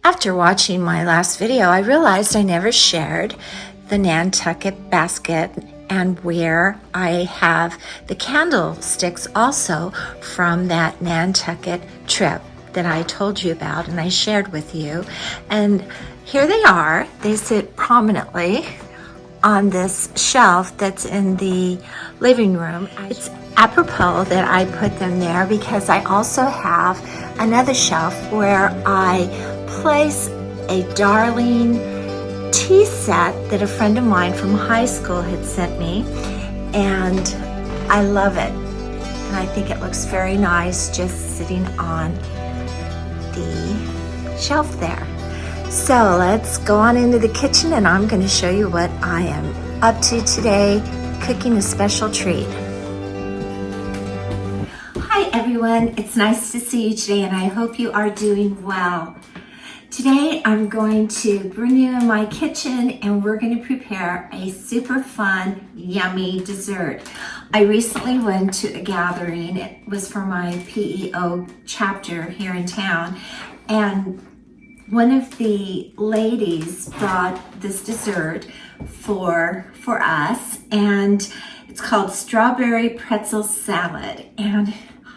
After watching my last video, I realized I never shared the Nantucket basket and where I have the candlesticks also from that Nantucket trip that I told you about and I shared with you. And here they are. They sit prominently on this shelf that's in the living room. It's apropos that I put them there because I also have another shelf where I place a darling tea set that a friend of mine from high school had sent me, and I love it. And I think it looks very nice just sitting on the shelf there. So let's go on into the kitchen and I'm going to show you what I am up to today, cooking a special treat. Hi everyone, it's nice to see you today and I hope you are doing well. Today I'm going to bring you in my kitchen and we're going to prepare a super fun, yummy dessert. I recently went to a gathering. It was for my PEO chapter here in town, and one of the ladies brought this dessert for us, and it's called strawberry pretzel salad, and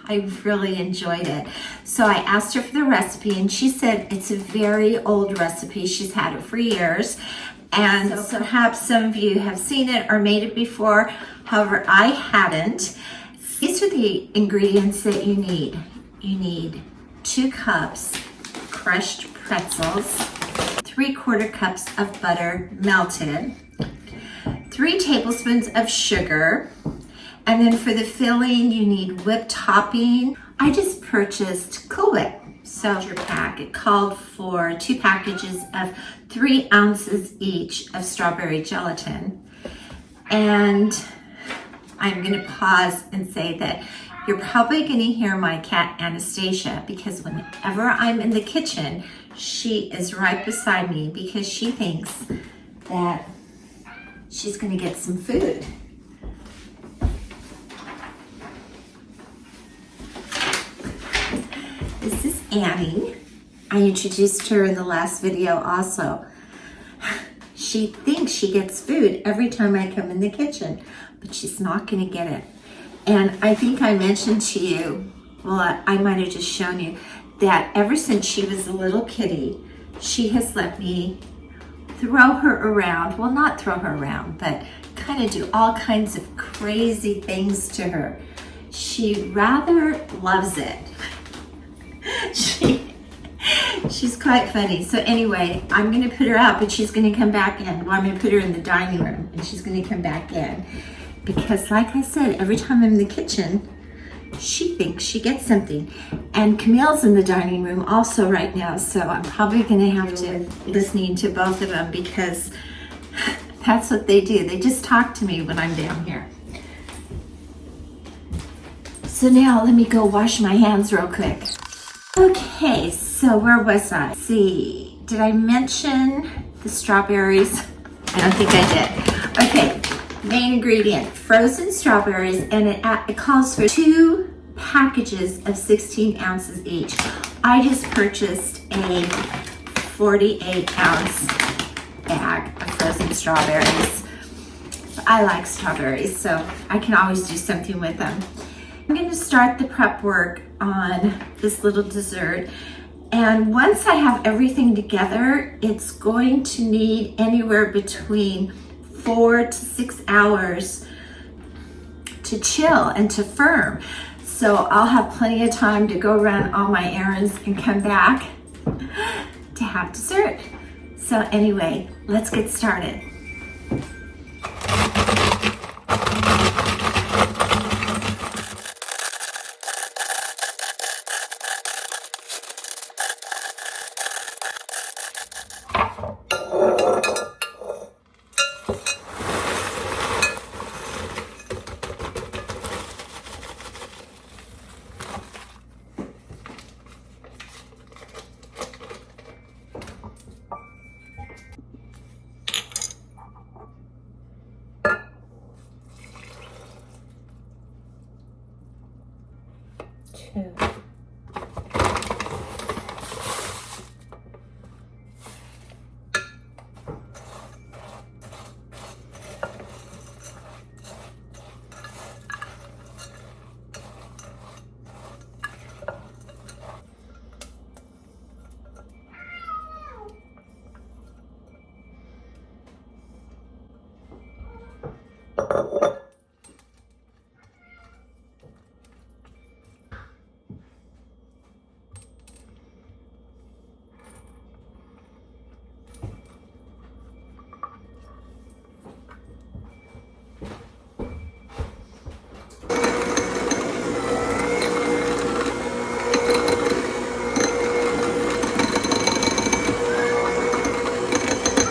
I really enjoyed it. So I asked her for the recipe and she said it's a very old recipe. She's had it for years, and so perhaps some of you have seen it or made it before. However, I hadn't. These are the ingredients that you need. You need 2 cups crushed pretzels, 3/4 cups of butter melted, 3 tablespoons of sugar, and then for the filling you need whipped topping. I just purchased Cool Whip. So your pack, it called for 2 packages of 3 ounces each of strawberry gelatin. And I'm gonna pause and say that you're probably gonna hear my cat Anastasia, because whenever I'm in the kitchen, she is right beside me because she thinks that she's gonna get some food. This is Annie. I introduced her in the last video also. She thinks she gets food every time I come in the kitchen, but she's not gonna get it. And I think I mentioned to you, well, I might have just shown you, that ever since she was a little kitty, she has let me throw her around. Well, not throw her around, but kind of do all kinds of crazy things to her. She rather loves it. She's quite funny. So anyway, I'm gonna put her out, but she's gonna come back in. Well, I'm gonna put her in the dining room and she's gonna come back in. Because like I said, every time I'm in the kitchen, she thinks she gets something. And Camille's in the dining room also right now, so I'm probably gonna have to listening to both of them because that's what they do. They just talk to me when I'm down here. So now let me go wash my hands real quick. Okay, so where was I? Let's see, did I mention the strawberries? I don't think I did. Okay. Main ingredient, frozen strawberries, and it calls for 2 packages of 16 ounces each. I just purchased a 48-ounce bag of frozen strawberries. I like strawberries, so I can always do something with them. I'm going to start the prep work on this little dessert, and once I have everything together, it's going to need anywhere between 4 to 6 hours to chill and to firm. So I'll have plenty of time to go run all my errands and come back to have dessert. So anyway, let's get started.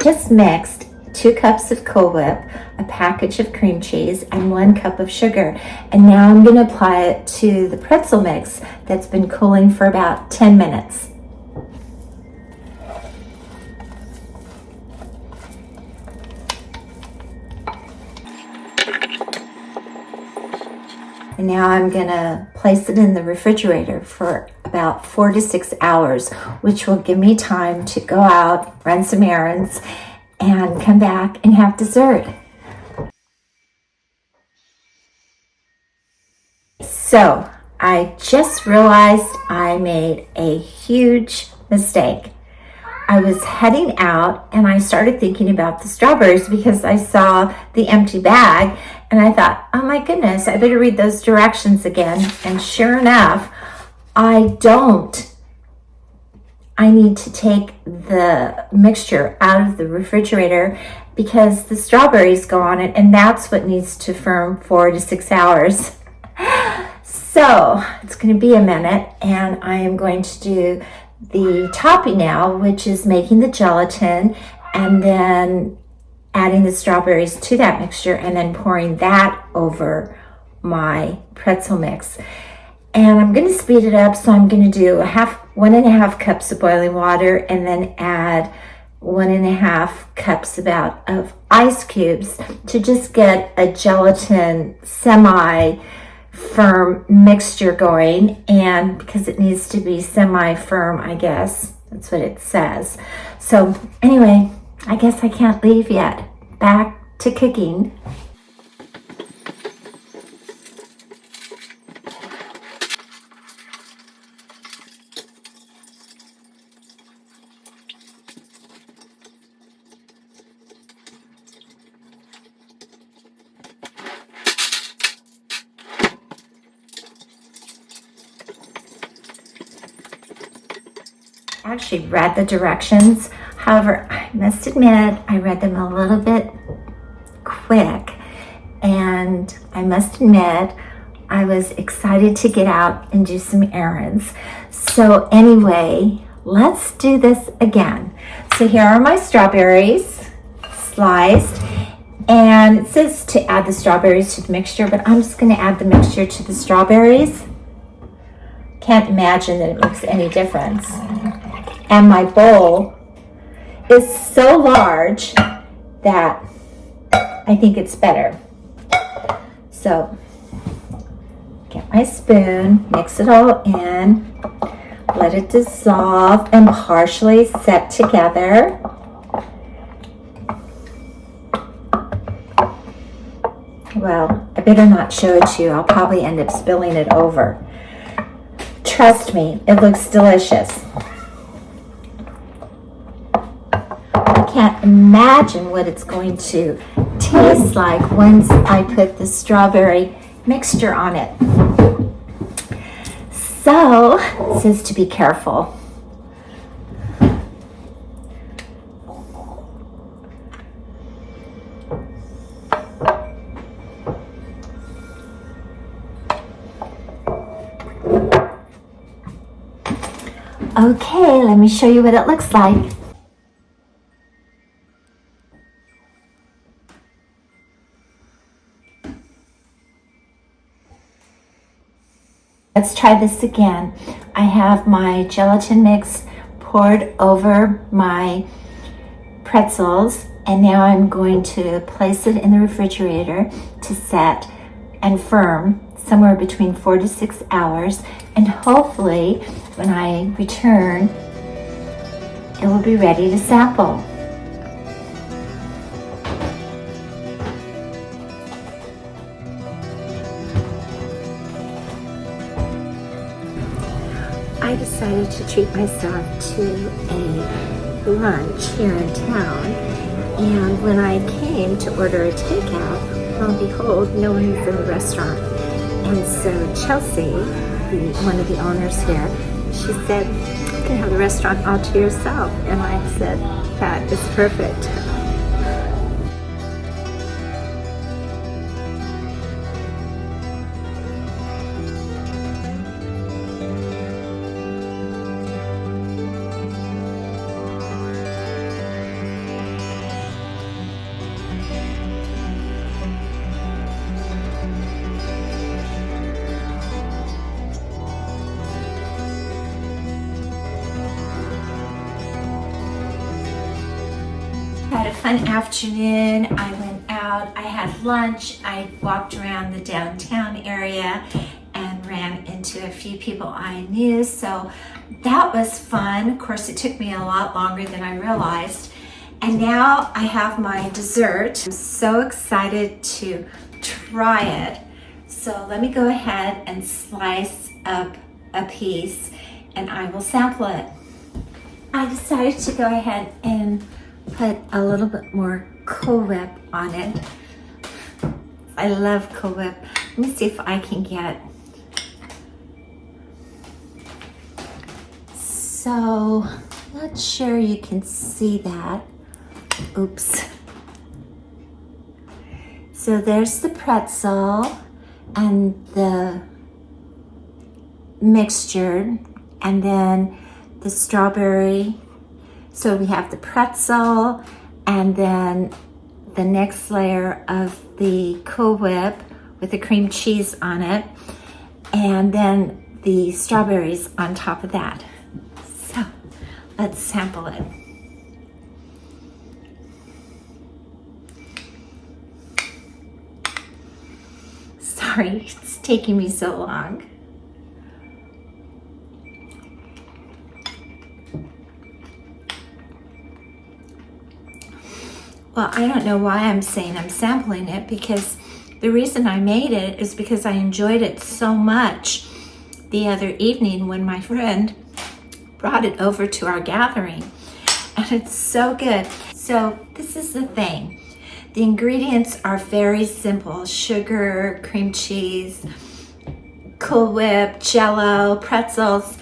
just mixed 2 cups of Cool Whip, a package of cream cheese, and 1 cup of sugar. And now I'm going to apply it to the pretzel mix that's been cooling for about 10 minutes. And now I'm going to place it in the refrigerator for about 4 to 6 hours, which will give me time to go out, run some errands, and come back and have dessert. So I just realized I made a huge mistake. I was heading out and I started thinking about the strawberries because I saw the empty bag and I thought, oh my goodness, I better read those directions again. And sure enough, I don't. I need to take the mixture out of the refrigerator because the strawberries go on it, and that's what needs to firm 4 to 6 hours. So it's going to be a minute, and I am going to do the topping now, which is making the gelatin and then adding the strawberries to that mixture and then pouring that over my pretzel mix. And I'm going to speed it up, so I'm going to do 1.5 cups of boiling water and then add 1.5 cups about of ice cubes to just get a gelatin semi-firm mixture going. And because it needs to be semi-firm, I guess that's what it says. So anyway, I guess I can't leave yet. Back to cooking. I actually read the directions. However, I must admit, I read them a little bit quick. And I must admit, I was excited to get out and do some errands. So anyway, let's do this again. So here are my strawberries sliced. And it says to add the strawberries to the mixture, but I'm just going to add the mixture to the strawberries. Can't imagine that it makes any difference. And my bowl is so large that I think it's better. So get my spoon, mix it all in, let it dissolve and partially set together. Well, I better not show it to you. I'll probably end up spilling it over. Trust me, it looks delicious. I can't imagine what it's going to taste like once I put the strawberry mixture on it. So, it says to be careful. Okay, let me show you what it looks like. Let's try this again. I have my gelatin mix poured over my pretzels, and now I'm going to place it in the refrigerator to set and firm somewhere between 4 to 6 hours, and hopefully when I return it will be ready to sample. I decided to treat myself to a lunch here in town, and when I came to order a takeout, lo and behold, no one was in the restaurant. And so Chelsea, one of the owners here, she said, you can have the restaurant all to yourself. And I said, that is perfect. had a fun afternoon. I went out, I had lunch, I walked around the downtown area and ran into a few people I knew. So that was fun. Of course, it took me a lot longer than I realized. And now I have my dessert. I'm so excited to try it. So let me go ahead and slice up a piece and I will sample it. I decided to go ahead and put a little bit more Cool Whip on it. I love Cool Whip. Let me see if I can get. So, not sure you can see that. Oops. So there's the pretzel and the mixture, and then the strawberry. So we have the pretzel and then the next layer of the Cool Whip with the cream cheese on it, and then the strawberries on top of that. So let's sample it. Sorry, it's taking me so long. Well, I don't know why I'm saying I'm sampling it, because the reason I made it is because I enjoyed it so much the other evening when my friend brought it over to our gathering. And it's so good. So this is the thing. The ingredients are very simple: sugar, cream cheese, Cool Whip, Jell-O, pretzels.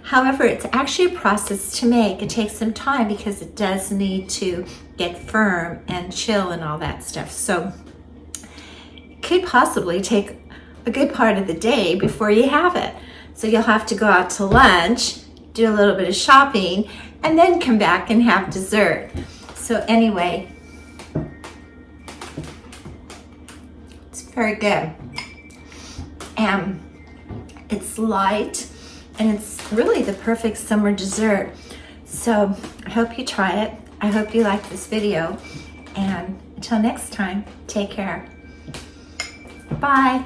However, it's actually a process to make. It takes some time because it does need to get firm and chill and all that stuff. So it could possibly take a good part of the day before you have it. So you'll have to go out to lunch, do a little bit of shopping, and then come back and have dessert. So anyway, it's very good. And it's light, and it's really the perfect summer dessert. So I hope you try it. I hope you like this video. And until next time, take care. Bye.